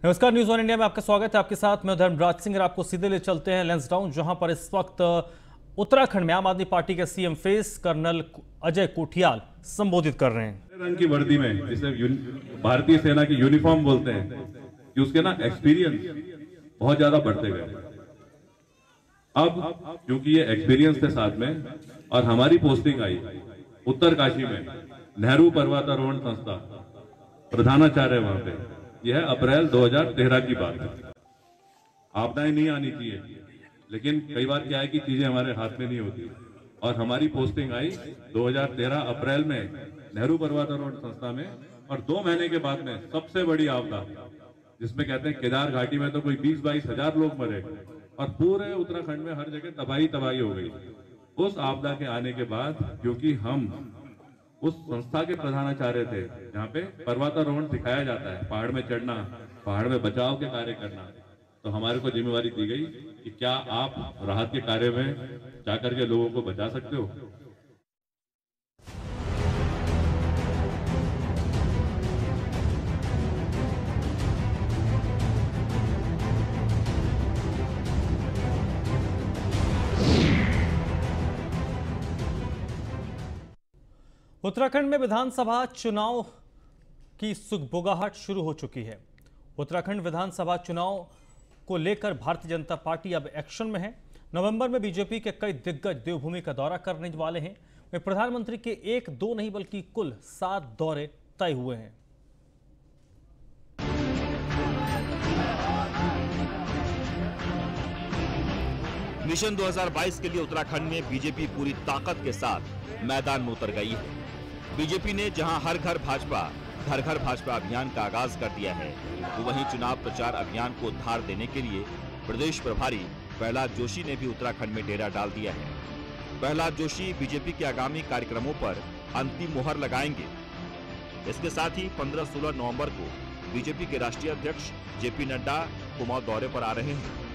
नमस्कार, news one India में आपका स्वागत है। आपके साथ मैं धर्मराज सिंह। आपको सीधे ले चलते हैं लैंसडाउन, जहां पर इस वक्त उत्तराखंड में आम आदमी पार्टी के CM face colonel Ajay Kothiyal संबोधित कर रहे हैं। रंग की वर्दी में, जिसे भारतीय सेना की यूनिफॉर्म बोलते हैं, कि उसके ना एक्सपीरियंस बहुत ज्यादा बढ़ते गए। अब क्योंकि ये एक्सपीरियंस थे साथ में, और हमारी पोस्टिंग आई उत्तरकाशी में, नेहरू पर्वतारोहण संस्था प्रधानाचार्य वहां पे। यह है अप्रैल 2013 की बात है। आपदाएं नहीं आनी चाहिए, लेकिन कई बार क्या है कि चीजें हमारे हाथ में नहीं होती। और हमारी पोस्टिंग आई 2013 अप्रैल में नेहरू पर्वतारोहण संस्था में, और 2 महीने के बाद में सबसे बड़ी आपदा, जिसमें कहते हैं केदार घाटी में तो कोई 20-22 हजार लोग मरे, और पूरे उत्तराखंड में हर जगह तबाही तबाही हो गई। उस आपदा के आने के बाद, क्योंकि हम उस संस्था के प्रधानाचार्य थे जहाँ पे पर्वतारोहण सिखाया जाता है, पहाड़ में चढ़ना, पहाड़ में बचाव के कार्य करना, तो हमारे को जिम्मेवारी दी गई कि क्या आप राहत के कार्य में जाकर के लोगों को बचा सकते हो। उत्तराखंड में विधानसभा चुनाव की सुगबुगाहट शुरू हो चुकी है। उत्तराखंड विधानसभा चुनाव को लेकर भारतीय जनता पार्टी अब एक्शन में है। नवंबर में बीजेपी के कई दिग्गज देवभूमि का दौरा करने वाले हैं। वे प्रधानमंत्री के 1-2 नहीं बल्कि कुल 7 दौरे तय हुए हैं। मिशन 2022 के लिए उत्तराखंड में बीजेपी पूरी ताकत के साथ मैदान में उतर गई है। बीजेपी ने जहां हर घर भाजपा घर घर भाजपा अभियान का आगाज कर दिया है, तो वहीं चुनाव प्रचार अभियान को धार देने के लिए प्रदेश प्रभारी प्रहलाद जोशी ने भी उत्तराखंड में डेरा डाल दिया है। प्रहलाद जोशी बीजेपी के आगामी कार्यक्रमों पर अंतिम मुहर लगाएंगे। इसके साथ ही 15-16 नवंबर को बीजेपी के राष्ट्रीय अध्यक्ष जेपी नड्डा कुमाऊं दौरे पर आ रहे हैं।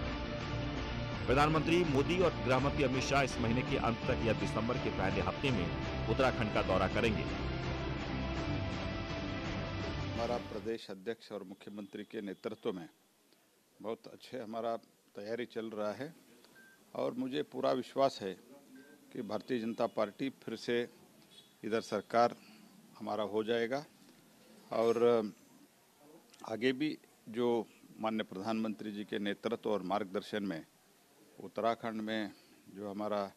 प्रधानमंत्री मोदी और गृहमंत्री अमित शाह इस महीने के अंत तक या दिसंबर के पहले हफ्ते में उत्तराखंड का दौरा करेंगे। हमारा प्रदेश अध्यक्ष और मुख्यमंत्री के नेतृत्व में बहुत अच्छे हमारा तैयारी चल रहा है, और मुझे पूरा विश्वास है कि भारतीय जनता पार्टी फिर से इधर सरकार हमारा हो जाएगा। और आगे भी जो माननीय प्रधानमंत्री जी के नेतृत्व और मार्गदर्शन में उत्तराखंड में जो हमारा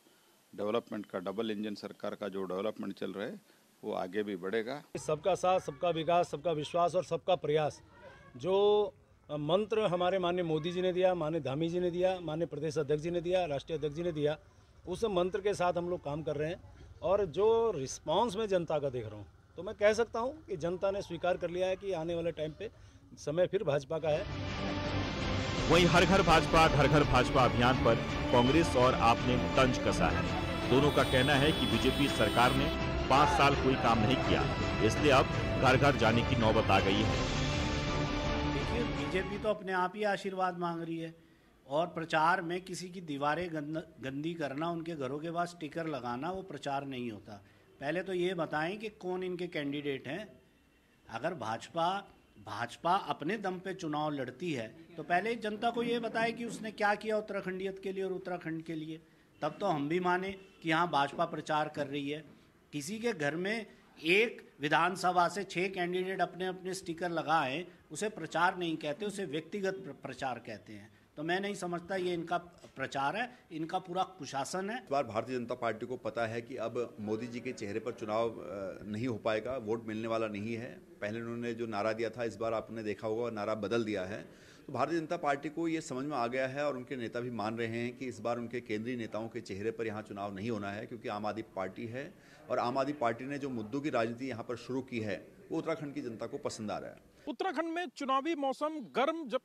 डेवलपमेंट का डबल इंजन सरकार का जो डेवलपमेंट चल रहा है, वो आगे भी बढ़ेगा। सबका साथ, सबका विकास, सबका विश्वास और सबका प्रयास, जो मंत्र हमारे माननीय मोदी जी ने दिया, माननीय धामी जी ने दिया, माननीय प्रदेश अध्यक्ष जी ने दिया, राष्ट्रीय अध्यक्ष जी ने दिया, उस मंत्र के साथ हम लोग काम कर रहे हैं। और जो रिस्पांस में जनता का देख रहा हूँ, तो मैं कह सकता हूँ कि जनता ने स्वीकार कर लिया है कि आने वाले टाइम पे समय फिर भाजपा का है। वहीं हर घर भाजपा अभियान पर कांग्रेस और आप ने तंज कसा है। दोनों का कहना है कि बीजेपी सरकार ने 5 साल कोई काम नहीं किया, इसलिए अब घर घर जाने की नौबत आ गई है। देखिए, बीजेपी तो अपने आप ही आशीर्वाद मांग रही है, और प्रचार में किसी की दीवारें गंदी करना, उनके घरों के पास स्टिकर लगाना, वो प्रचार नहीं होता। पहले तो ये बताएं कि कौन इनके कैंडिडेट हैं। अगर भाजपा अपने दम पे चुनाव लड़ती है, तो पहले जनता को ये बताए कि उसने क्या किया उत्तराखंडियत के लिए और उत्तराखंड के लिए, तब तो हम भी माने कि हाँ भाजपा प्रचार कर रही है। किसी के घर में एक विधानसभा से 6 कैंडिडेट अपने अपने स्टिकर लगाएं, उसे प्रचार नहीं कहते, उसे व्यक्तिगत प्रचार कहते हैं। तो मैं नहीं समझता ये इनका प्रचार है, इनका पूरा कुशासन है। इस बार भारतीय जनता पार्टी को पता है कि अब मोदी जी के चेहरे पर चुनाव नहीं हो पाएगा, वोट मिलने वाला नहीं है। पहले उन्होंने जो नारा दिया था, इस बार आपने देखा होगा नारा बदल दिया है। तो भारतीय जनता पार्टी को ये समझ में आ गया है, और उनके नेता भी मान रहे हैं कि इस बार उनके केंद्रीय नेताओं के चेहरे पर यहाँ चुनाव नहीं होना है, क्योंकि आम आदमी पार्टी है, और आम आदमी पार्टी ने जो मुद्दों की राजनीति यहाँ पर शुरू की है, वो उत्तराखंड की जनता को पसंद आ रहा है। उत्तराखंड में चुनावी मौसम गर्म, जब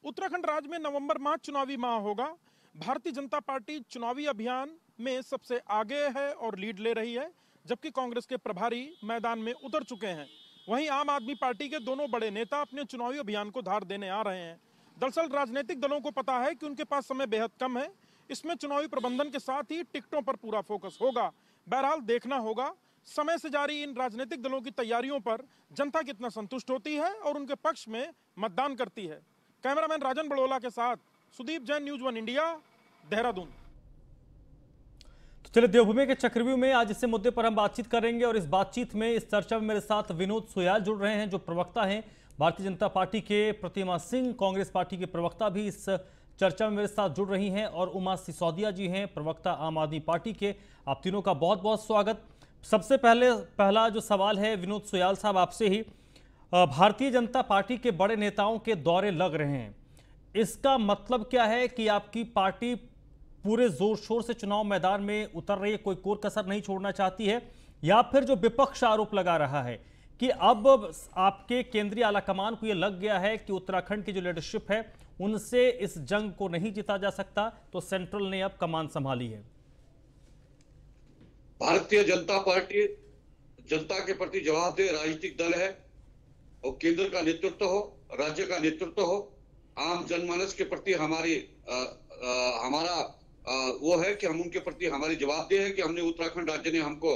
उत्तराखंड राज्य में नवंबर माह चुनावी माह होगा। भारतीय जनता पार्टी चुनावी अभियान में सबसे आगे है और लीड ले रही है, जबकि कांग्रेस के प्रभारी मैदान में उतर चुके हैं। वहीं आम आदमी पार्टी के दोनों बड़े नेता अपने चुनावी अभियान को धार देने आ रहे हैं। दरअसल राजनीतिक दलों को पता है कि उनके पास समय बेहद कम है। इसमें चुनावी प्रबंधन के साथ ही टिकटों पर पूरा फोकस होगा। बहरहाल देखना होगा समय से जारी इन राजनीतिक दलों की तैयारियों पर जनता कितना संतुष्ट होती है और उनके पक्ष में मतदान करती है। कैमरामैन राजन बड़ोला के साथ सुदीप जैन, न्यूज़ 1 इंडिया, देहरादून। तो चलिए, देवभूमि के चक्रव्यूह में आज इस मुद्दे पर हम बातचीत करेंगे और इस बातचीत में, इस चर्चा में मेरे साथ विनोद सुयाल जुड़ रहे हैं, जो प्रवक्ता हैं भारतीय जनता पार्टी के, प्रतिमा सिंह कांग्रेस पार्टी के प्रवक्ता भी इस चर्चा में मेरे साथ जुड़ रही हैं, और उमा सिसोदिया जी हैं, प्रवक्ता आम आदमी पार्टी के। आप तीनों का बहुत बहुत स्वागत। सबसे पहला जो सवाल है विनोद सुयाल साहब आपसे ही, भारतीय जनता पार्टी के बड़े नेताओं के दौरे लग रहे हैं, इसका मतलब क्या है कि आपकी पार्टी पूरे जोर शोर से चुनाव मैदान में उतर रही है, कोई कोर कसर नहीं छोड़ना चाहती है, या फिर जो विपक्ष आरोप लगा रहा है कि अब आपके केंद्रीय आलाकमान को यह लग गया है कि उत्तराखंड की जो लीडरशिप है उनसे इस जंग को नहीं जीता जा सकता, तो सेंट्रल ने अब कमान संभाली है? भारतीय जनता पार्टी जनता के प्रति जवाबदेह राजनीतिक दल है, और केंद्र का नेतृत्व हो, राज्य का नेतृत्व हो, आम जनमानस के प्रति हमारा वो है कि हम उनके प्रति हमारी जवाबदेह है कि हमने उत्तराखंड राज्य ने हमको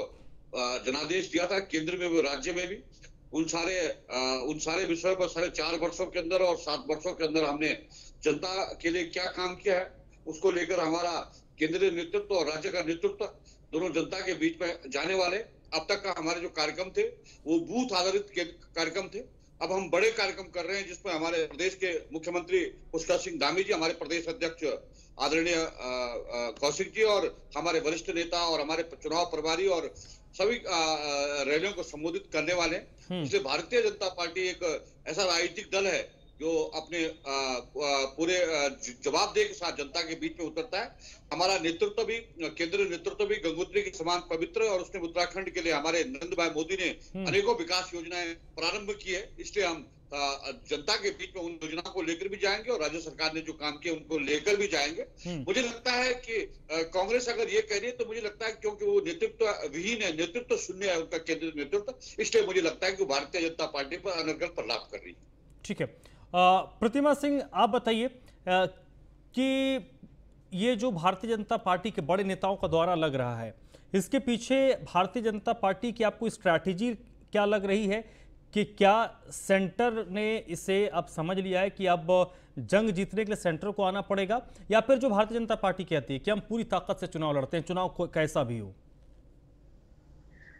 जनादेश दिया था, केंद्र में भी राज्य में भी, उन सारे विषयों पर 4.5 वर्षों के अंदर और 7 वर्षों के अंदर हमने जनता के लिए क्या काम किया है, उसको लेकर हमारा केंद्रीय नेतृत्व और राज्य का नेतृत्व दोनों जनता के बीच में जाने वाले। अब तक का हमारे जो कार्यक्रम थे वो बूथ आधारित कार्यक्रम थे, अब हम बड़े कार्यक्रम कर रहे हैं जिसमें हमारे प्रदेश के मुख्यमंत्री पुष्कर सिंह धामी जी, हमारे प्रदेश अध्यक्ष आदरणीय कौशिक जी और हमारे वरिष्ठ नेता और हमारे चुनाव प्रभारी और सभी रैलियों को संबोधित करने वाले हैं। इसलिए भारतीय जनता पार्टी एक ऐसा राजनीतिक दल है जो अपने पूरे जवाबदेही के साथ जनता के बीच में उतरता है। हमारा नेतृत्व भी, केंद्रीय नेतृत्व भी गंगोत्री के समान पवित्र है, और उसने उत्तराखंड के लिए हमारे नरेंद्र भाई मोदी ने अनेकों विकास योजनाएं प्रारंभ की है। इसलिए हम जनता के बीच में उन योजनाओं को लेकर भी जाएंगे और राज्य सरकार ने जो काम किया उनको लेकर भी जाएंगे। मुझे लगता है कि कांग्रेस अगर ये कह रही है तो मुझे लगता है क्योंकि वो नेतृत्व विहीन है, नेतृत्व शून्य है उनका केंद्रीय नेतृत्व, इसलिए मुझे लगता है कि भारतीय जनता पार्टी पर अनर्गल प्रलाप कर रही है। ठीक है, प्रतिमा सिंह आप बताइए कि ये जो भारतीय जनता पार्टी के बड़े नेताओं का दौरा लग रहा है, इसके पीछे भारतीय जनता पार्टी की आपको स्ट्रैटेजी क्या लग रही है, कि क्या सेंटर ने इसे अब समझ लिया है कि अब जंग जीतने के लिए सेंटर को आना पड़ेगा, या फिर जो भारतीय जनता पार्टी कहती है कि हम पूरी ताकत से चुनाव लड़ते हैं, चुनाव कैसा भी हो?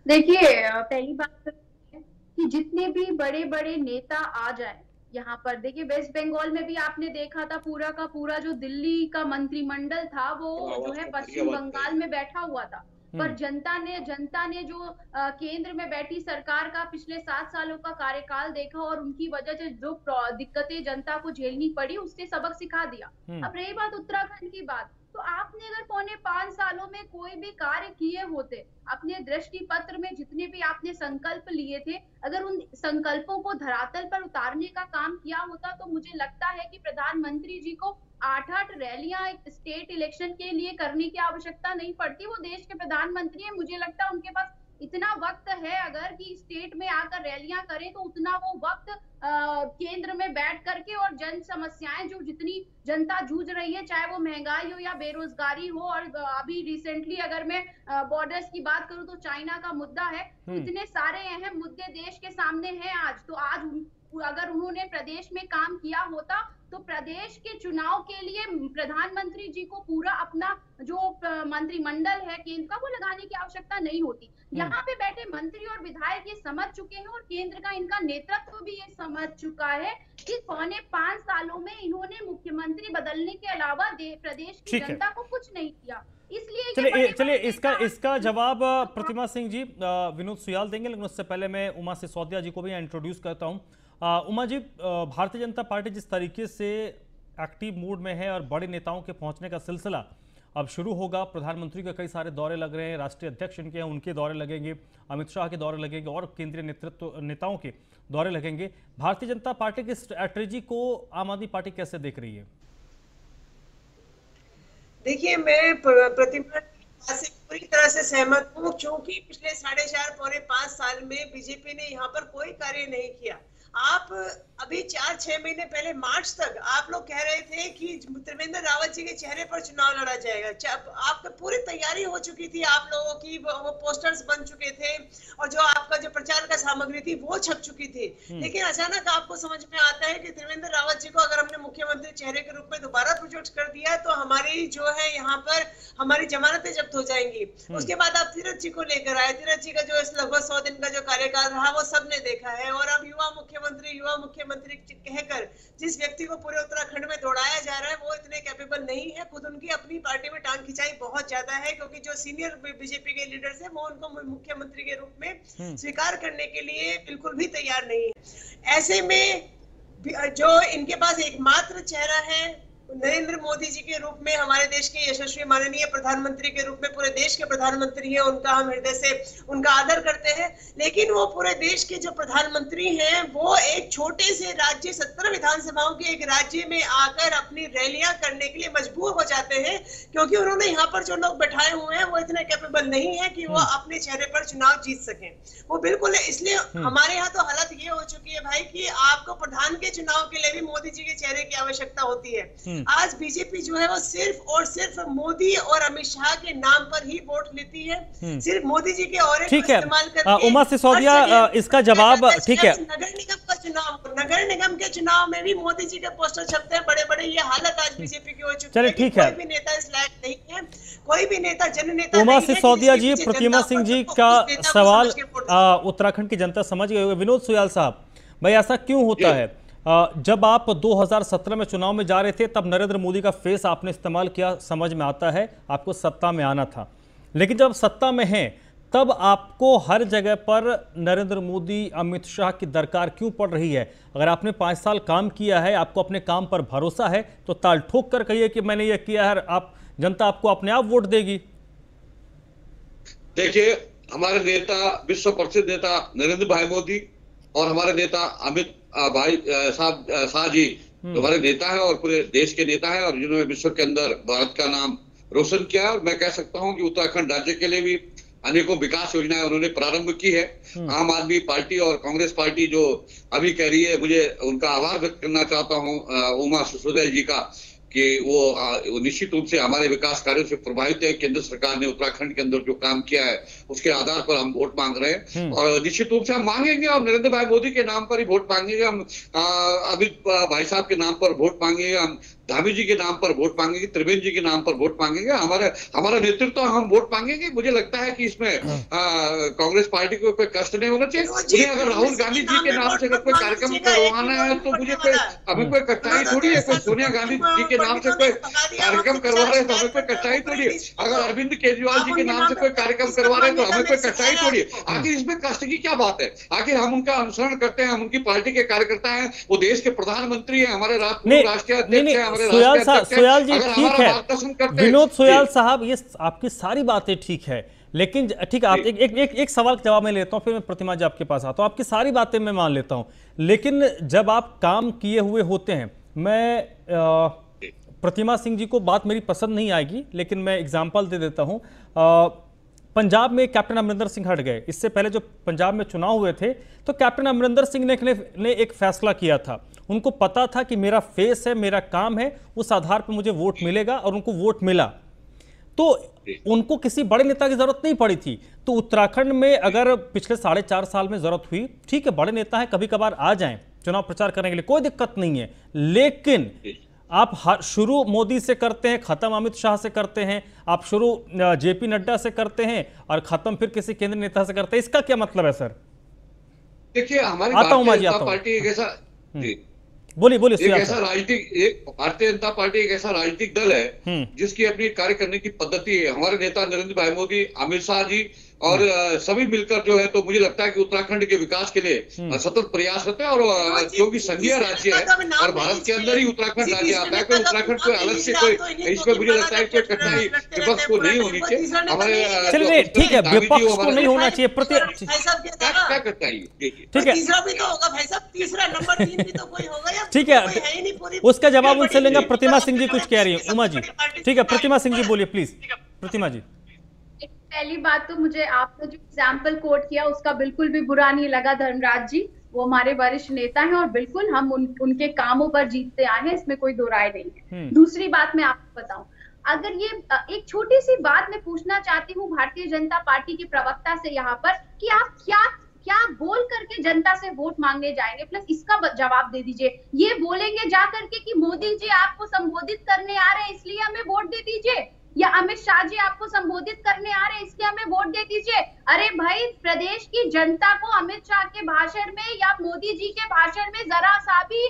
देखिए, पहली बात कि जितने भी बड़े बड़े नेता आ जाए यहाँ पर, देखिए वेस्ट बंगाल में भी आपने देखा था पूरा का पूरा जो दिल्ली का मंत्रिमंडल था वो जो है पश्चिम बंगाल में बैठा हुआ था, पर जनता ने जो केंद्र में बैठी सरकार का पिछले 7 सालों का कार्यकाल देखा और उनकी वजह से जो दिक्कतें जनता को झेलनी पड़ी उससे सबक सिखा दिया। अब रही बात उत्तराखंड की बात, तो आपने अगर 4.5 सालों में कोई भी कार्य किए होते, अपने दृष्टि पत्र में जितने भी आपने संकल्प लिए थे, अगर उन संकल्पों को धरातल पर उतारने का काम किया होता तो मुझे लगता है कि प्रधानमंत्री जी को 8 रैलियां स्टेट इलेक्शन के लिए करने की आवश्यकता नहीं पड़ती। वो देश के प्रधानमंत्री है, मुझे लगता है उनके पास इतना वक्त है अगर कि स्टेट में आकर रैलियां करें तो उतना वो वक्त केंद्र में बैठ करके और जन समस्याएं जो जितनी जनता जूझ रही है, चाहे वो महंगाई हो या बेरोजगारी हो, और अभी रिसेंटली अगर मैं बॉर्डर्स की बात करूं तो चाइना का मुद्दा है, इतने सारे अहम मुद्दे देश के सामने हैं आज। तो आज अगर उन्होंने प्रदेश में काम किया होता तो प्रदेश के चुनाव के लिए प्रधानमंत्री जी को पूरा अपना जो मंत्रिमंडल है केंद्र का वो लगाने की आवश्यकता नहीं होती। यहाँ पे बैठे मंत्री और विधायक ये समझ चुके हैं और केंद्र का इनका नेतृत्व भी ये समझ चुका है कि 4.5 सालों में इन्होंने मुख्यमंत्री बदलने के अलावा प्रदेश की जनता को कुछ नहीं किया। इसलिए चलिए इसका जवाब प्रतिमा सिंह जी विनोद सुयाल देंगे, लेकिन उससे पहले मैं उमा सिसोदिया जी को भी इंट्रोड्यूस करता हूँ। उमा जी, भारतीय जनता पार्टी जिस तरीके से एक्टिव मूड में है और बड़े नेताओं के पहुंचने का सिलसिला अब शुरू होगा, प्रधानमंत्री के कई सारे दौरे लग रहे हैं, राष्ट्रीय अध्यक्ष इनके हैं उनके दौरे लगेंगे, अमित शाह के दौरे लगेंगे और केंद्रीय नेतृत्व नेताओं के दौरे लगेंगे। भारतीय जनता पार्टी की स्ट्रैटेजी को आम आदमी पार्टी कैसे देख रही है? देखिए, मैं प्रतिमा से पूरी तरह से सहमत हूँ, क्योंकि पिछले 4.5 पौने 5 साल में बीजेपी ने यहाँ पर कोई कार्य नहीं किया। आप अभी 4-6 महीने पहले मार्च तक आप लोग कह रहे थे कि त्रिवेंद्र रावत जी के चेहरे पर चुनाव लड़ा जाएगा। जब आपकी पूरी तैयारी हो चुकी थी, आप लोगों की वो पोस्टर्स बन चुके थे और जो आपका जो प्रचार का सामग्री थी वो छप चुकी थी, लेकिन अचानक आपको समझ में आता है कि त्रिवेंद्र रावत जी को अगर हमने मुख्यमंत्री चेहरे के रूप में दोबारा प्रोजेक्ट कर दिया तो हमारी जो है यहाँ पर हमारी जमानतें जब्त हो जाएंगी। उसके बाद आप तीरथ जी को लेकर आए। तीरथ जी का जो लगभग 100 दिन का जो कार्यकाल रहा वो सबने देखा है, और अब युवा मुख्यमंत्री कहकर जिस व्यक्ति को पूरे उत्तराखंड में दौड़ाया जा रहा है वो इतने कैपेबल नहीं है। खुद उनकी अपनी पार्टी में टांग खिंचाई बहुत ज्यादा है, क्योंकि जो सीनियर बीजेपी के लीडर्स हैं वो उनको मुख्यमंत्री के रूप में स्वीकार करने के लिए बिल्कुल भी तैयार नहीं है। ऐसे में जो इनके पास एकमात्र चेहरा है नरेंद्र मोदी जी के रूप में, हमारे देश के यशस्वी माननीय प्रधानमंत्री के रूप में, पूरे देश के प्रधानमंत्री हैं, उनका हम हृदय से उनका आदर करते हैं, लेकिन वो पूरे देश के जो प्रधानमंत्री हैं वो एक छोटे से राज्य 17 विधानसभाओं के एक राज्य में आकर अपनी रैलियां करने के लिए मजबूर हो जाते हैं, क्योंकि उन्होंने यहाँ पर जो लोग बैठाए हुए हैं वो इतने कैपेबल नहीं है कि वो अपने चेहरे पर चुनाव जीत सकें। वो बिल्कुल, इसलिए हमारे यहाँ तो हालत ये हो चुकी है भाई कि आपको प्रधान के चुनाव के लिए भी मोदी जी के चेहरे की आवश्यकता होती है। आज बीजेपी जो है वो सिर्फ और सिर्फ मोदी और अमित शाह के नाम पर ही वोट लेती है, सिर्फ मोदी जी के और इस्तेमाल करके। उमा सिसोदिया, इसका जवाब ठीक है। नगर निगम के चुनाव में भी मोदी जी के पोस्टर छपते हैं बड़े बड़े। ये हालत आज बीजेपी की हो चुकी है। ठीक है, कोई भी नेता इस लायक नहीं है, कोई भी नेता जननेता। उमा सिसोदिया जी, प्रतिमा सिंह जी का सवाल उत्तराखंड की जनता समझ गई होगी। विनोद सुयाल साहब, भाई ऐसा क्यों होता है? जब आप 2017 में चुनाव में जा रहे थे तब नरेंद्र मोदी का फेस आपने इस्तेमाल किया, समझ में आता है, आपको सत्ता में आना था, लेकिन जब सत्ता में हैं तब आपको हर जगह पर नरेंद्र मोदी, अमित शाह की दरकार क्यों पड़ रही है? अगर आपने 5 साल काम किया है, आपको अपने काम पर भरोसा है, तो ताल ठोक कर कहिए कि मैंने ये किया है, आप जनता आपको अपने आप वोट देगी। देखिए, हमारे नेता, विश्व प्रसिद्ध नेता नरेंद्र भाई मोदी और हमारे नेता अमित भाई शाह जी हमारे नेता है और पूरे देश के नेता है, और जिन्होंने विश्व के अंदर भारत का नाम रोशन किया है। और मैं कह सकता हूं कि उत्तराखंड राज्य के लिए भी अनेकों विकास योजनाएं उन्होंने प्रारंभ की है। आम आदमी पार्टी और कांग्रेस पार्टी जो अभी कह रही है, मुझे उनका आभार व्यक्त करना चाहता हूं उमा सिसोदिया जी का, कि वो निश्चित रूप से हमारे विकास कार्यों से प्रभावित है। केंद्र सरकार ने उत्तराखंड के अंदर जो काम किया है उसके आधार पर हम वोट मांग रहे हैं, और निश्चित रूप से हम मांगेंगे, और नरेंद्र भाई मोदी के नाम पर ही वोट मांगेंगे हम, अमित भाई साहब के नाम पर वोट मांगेंगे हम, धामी जी के नाम पर वोट मांगेंगे, त्रिवेंद्र जी के नाम पर वोट मांगेंगे, हमारा नेतृत्व हम वोट मांगेंगे। मुझे लगता है कि इसमें कांग्रेस पार्टी को कोई कष्ट नहीं होना चाहिए। मुझे अगर राहुल गांधी जी के नाम से अगर कोई कार्यक्रम करवाना है तो मुझे हमें कोई कठिनाई थोड़ी है। कोई सोनिया गांधी जी के नाम से कोई कार्यक्रम करवा रहे हैं तो हमें कोई कठिनाई थोड़ी है। अगर अरविंद केजरीवाल जी के नाम से कोई कार्यक्रम करवा रहे हैं तो हमें कोई कठिनाई थोड़ी है। आखिर इसमें कष्ट की क्या बात है? आखिर हम उनका अनुसरण करते हैं, हम उनकी पार्टी के कार्यकर्ता हैं, वो देश के प्रधानमंत्री है, हमारे राष्ट्रीय अध्यक्ष है, सुयाल जी ठीक है, विनोद सुयाल साहब, ये आपकी सारी बातें ठीक है, लेकिन ठीक है, आप एक सवाल का जवाब मैं लेता हूं, फिर मैं प्रतिमा जी आपके पास आता हूं। आपकी सारी बातें मैं मान लेता हूं, लेकिन जब आप काम किए हुए होते हैं, मैं प्रतिमा सिंह जी को बात मेरी पसंद नहीं आएगी, लेकिन मैं एग्जाम्पल दे देता हूं। पंजाब में कैप्टन अमरिंदर सिंह हट गए। इससे पहले जो पंजाब में चुनाव हुए थे तो कैप्टन अमरिंदर सिंह ने एक फैसला किया था। उनको पता था कि मेरा फेस है, मेरा काम है, उस आधार पर मुझे वोट मिलेगा, और उनको वोट मिला। तो उनको किसी बड़े नेता की जरूरत नहीं पड़ी थी। तो उत्तराखंड में अगर पिछले 4.5 साल में जरूरत हुई, ठीक है, बड़े नेता हैं, कभी कभार आ जाएं चुनाव प्रचार करने के लिए, कोई दिक्कत नहीं है, लेकिन आप शुरू मोदी से करते हैं, खत्म अमित शाह से करते हैं, आप शुरू जेपी नड्डा से करते हैं और खत्म फिर किसी केंद्रीय नेता से करते हैं। इसका क्या मतलब है सर? देखिए, हमारी भारतीय जनता पार्टी एक ऐसा बोलिए भारतीय जनता पार्टी एक ऐसा राजनीतिक दल है जिसकी अपनी कार्य करने की पद्धति है। हमारे नेता नरेंद्र भाई मोदी, अमित शाह जी और सभी मिलकर जो है, तो मुझे लगता है कि उत्तराखंड के विकास के लिए सतत प्रयास होते हैं। और क्योंकि संघीय राज्य है और भारत के अंदर ही उत्तराखंड राज्य आता है, कोई उत्तराखंड कोई अलग से कोई, इसमें मुझे लगता है कोई कठिनाई विपक्ष को नहीं होनी चाहिए। हमारे चलिए ठीक है, विपक्ष को नहीं होना चाहिए, क्या कठिनाई, ठीक है, तीसरा भी तो होगा भाई साहब, तीसरा नंबर 3 भी तो कोई होगा, ठीक है, उसका जवाब उनसे लेंगे। प्रतिमा सिंह जी कुछ कह रही है, उमा जी, ठीक है, प्रतिमा सिंह जी बोलिए प्लीज। प्रतिमा जी, पहली बात तो मुझे आपने जो एग्जाम्पल कोट किया उसका बिल्कुल भी बुरा नहीं लगा धर्मराज जी, वो हमारे वरिष्ठ नेता हैं और बिल्कुल हम उनके कामों पर जीतते आए हैं, इसमें कोई दो राय नहीं है। दूसरी बात मैं आपको बताऊं, अगर ये एक छोटी सी बात मैं पूछना चाहती हूँ भारतीय जनता पार्टी के प्रवक्ता से यहाँ पर कि आप क्या बोल करके जनता से वोट मांगने जाएंगे, प्लस इसका जवाब दे दीजिए। ये बोलेंगे जा करके कि मोदी जी आपको संबोधित करने आ रहे हैं इसलिए हमें वोट दे दीजिए, या अमित शाह जी आपको संबोधित करने आ रहे हैं इसलिए हमें वोट दे दीजिए। अरे भाई, प्रदेश की जनता को अमित शाह के भाषण में या मोदी जी के भाषण में जरा सा भी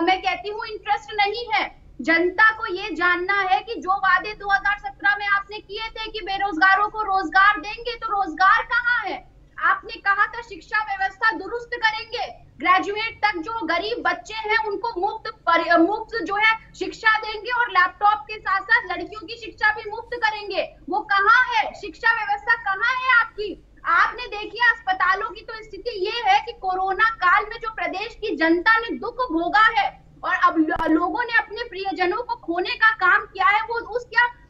मैं कहती हूँ इंटरेस्ट नहीं है। जनता को ये जानना है कि जो वादे 2017 में आपने किए थे कि बेरोजगारों को रोजगार देंगे, तो रोजगार कहाँ है? आपने कहा था शिक्षा व्यवस्था दुरुस्त करेंगे, ग्रेजुएट तक जो गरीब बच्चे हैं उनको मुफ्त जो है शिक्षा देंगे और लैपटॉप के साथ साथ लड़कियों की शिक्षा भी मुफ्त करेंगे। वो कहाँ है? शिक्षा व्यवस्था कहाँ है आपकी? आपने देखिए अस्पतालों की तो स्थिति ये है कि कोरोना काल में जो प्रदेश की जनता ने दुख भोगा है और अब लोगों ने अपने प्रियजनों को खोने का काम किया है,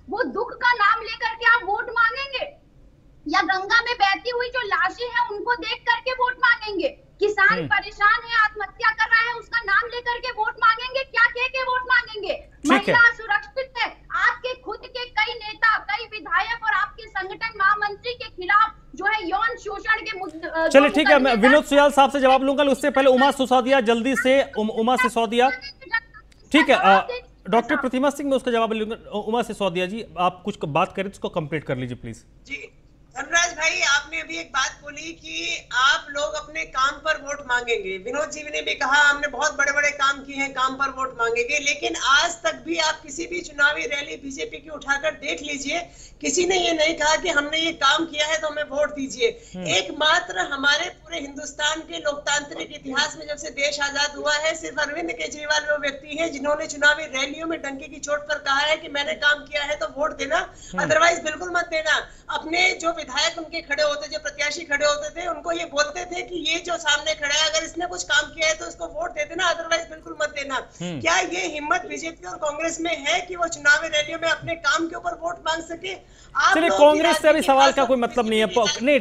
वो दुख का नाम लेकर के आप वोट मांगेंगे? या गंगा में बहती हुई जो लाशें हैं उनको देख करके वोट मांगेंगे? किसान परेशान है, आत्महत्या कर रहा है, उसका नाम लेकर के वोट मांगेंगे? क्या कह के वोट मांगेंगे? महिला सुरक्षित है, आपके खुद के कई नेता, कई विधायक और आपके संगठन महामंत्री के खिलाफ जो है यौन शोषण के मुद्दे। चलिए ठीक है, मैं विनोद सुयाल साहब से जवाब लूंगा, उससे पहले उमा सिसोदिया जल्दी से। उमा सिसोदिया, ठीक है, डॉक्टर प्रतिमा सिंह में उसका जवाब लूंगा। उमा सिसोदिया जी, आप कुछ बात करें तो उसको कंप्लीट कर लीजिए प्लीज। जी धनराज भाई, आपने अभी एक बात बोली कि आप लोग अपने काम पर वोट मांगेंगे। विनोद जी ने भी कहा हमने बहुत बड़े बड़े काम किए हैं, काम पर वोट मांगेंगे, लेकिन आज तक भी आप किसी भी चुनावी रैली बीजेपी की उठाकर देख लीजिए, किसी ने ये नहीं कहा कि हमने ये काम किया है तो हमें वोट दीजिए। एकमात्र हमारे पूरे हिंदुस्तान के लोकतांत्रिक इतिहास में जब से देश आजाद हुआ है, सिर्फ अरविंद केजरीवाल वो व्यक्ति है जिन्होंने चुनावी रैलियों में डंके की चोट पर कहा है कि मैंने काम किया है तो वोट देना, अदरवाइज बिल्कुल मत देना। अपने जो विधायक उनके खड़े होते, जो प्रत्याशी खड़े होते थे, उनको ये बोलते थे कि ये जो सामने खड़ा है अगर इसने कुछ काम किया है तो उसको वोट दे देना, अदरवाइज बिल्कुल मत देना। क्या ये हिम्मत बीजेपी और कांग्रेस में है कि वो चुनावी रैलियों में अपने काम के ऊपर वोट मांग सके? चलिए, कांग्रेस से अभी सवाल का कोई मतलब नहीं है। नहीं,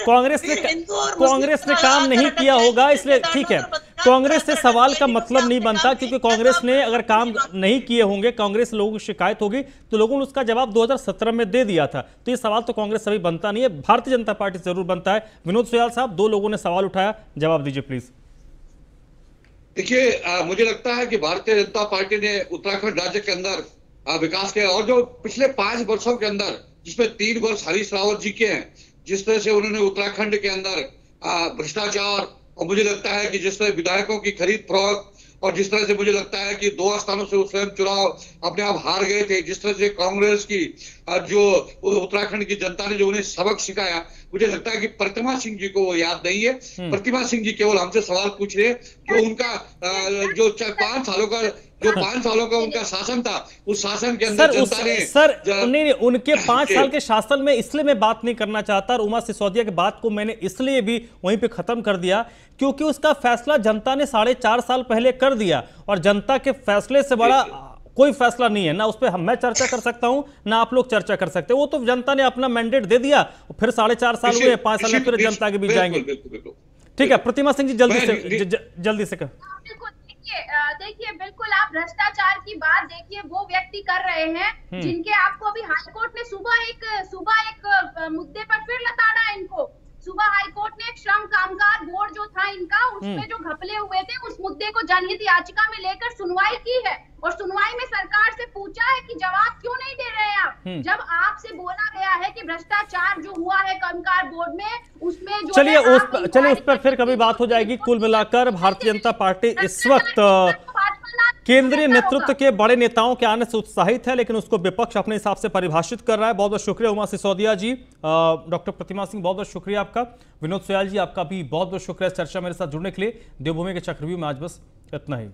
कांग्रेस ने काम नहीं किया होगा इसलिए ठीक है, कांग्रेस से सवाल का मतलब नहीं बनता, क्योंकि कांग्रेस ने अगर काम नहीं किए होंगे, कांग्रेस लोगों की शिकायत होगी तो लोगों ने उसका जवाब 2017 में दे दिया था। तो ये सवाल तो कांग्रेस से भी बनता नहीं है, भारतीय जनता पार्टी से जरूर बनता है। विनोद सुयाल साहब, दो लोगों ने सवाल उठाया, जवाब दीजिए प्लीज। देखिए, मुझे लगता है कि भारतीय जनता पार्टी ने उत्तराखंड राज्य के अंदर विकास किया, और जो पिछले 5 वर्षों के अंदर, जिसमें 3 वर्ष हरीश रावत जी के हैं, जिस तरह से उन्होंने उत्तराखंड के अंदर भ्रष्टाचार, और मुझे लगता है कि जिस तरह विधायकों की खरीद फरोख्त, और जिस तरह से मुझे लगता है कि 2 स्थानों से स्वयं चुनाव अपने आप हार गए थे, जिस तरह से कांग्रेस की जो उत्तराखंड की जनता ने जो उन्हें सबक सिखाया, मुझे लगता है कि प्रतिमा सिंह जी को वो याद नहीं है। प्रतिमा सिंह जी केवल हमसे सवाल पूछ रहे हैं कि उनका जो 5 सालों का उनका शासन था, उस शासन के अंदर जनता ने नहीं, उनके 5 साल के शासन में इसलिए मैं बात नहीं करना चाहता, और उमा सिसोदिया की बात को मैंने इसलिए भी वहीं पे खत्म कर दिया क्योंकि उसका फैसला जनता ने 4.5 साल पहले कर दिया, और जनता के फैसले से बड़ा कोई फैसला नहीं है। ना उस पर मैं चर्चा कर सकता हूं, ना आप लोग चर्चा कर सकते। वो तो जनता ने अपना मैंडेट दे दिया, फिर 4.5 साल हुए, 5 साल में फिर जनता के बीच जाएंगे। ठीक है, प्रतिमा सिंह जी जल्दी से देखिए बिल्कुल आप भ्रष्टाचार की बात देखिए, वो व्यक्ति कर रहे हैं जिनके आपको अभी हाईकोर्ट ने सुबह एक मुद्दे पर फिर लताड़ा है इनको। सुबह हाईकोर्ट ने एक श्रम कामगार बोर्ड जो था इनका, उसमें जो घपले हुए थे, उस मुद्दे को जनहित याचिका में लेकर सुनवाई की है, और सुनवाई में सरकार से पूछा है कि जवाब क्यों नहीं दे रहे हैं आप, जब आपसे बोला गया है कि भ्रष्टाचार जो हुआ है कामगार बोर्ड में, उसमें जो चलिए उस पर फिर कभी बात हो जाएगी। कुल मिलाकर भारतीय जनता पार्टी इस वक्त केंद्रीय नेतृत्व के बड़े नेताओं के आने से उत्साहित है, लेकिन उसको विपक्ष अपने हिसाब से परिभाषित कर रहा है। बहुत बहुत शुक्रिया उमा सिसोदिया जी, डॉक्टर प्रतिमा सिंह बहुत बहुत शुक्रिया आपका, विनोद सुयाल जी आपका भी बहुत बहुत शुक्रिया इस चर्चा मेरे साथ जुड़ने के लिए। देवभूमि के चक्रव्यूह में आज बस इतना ही।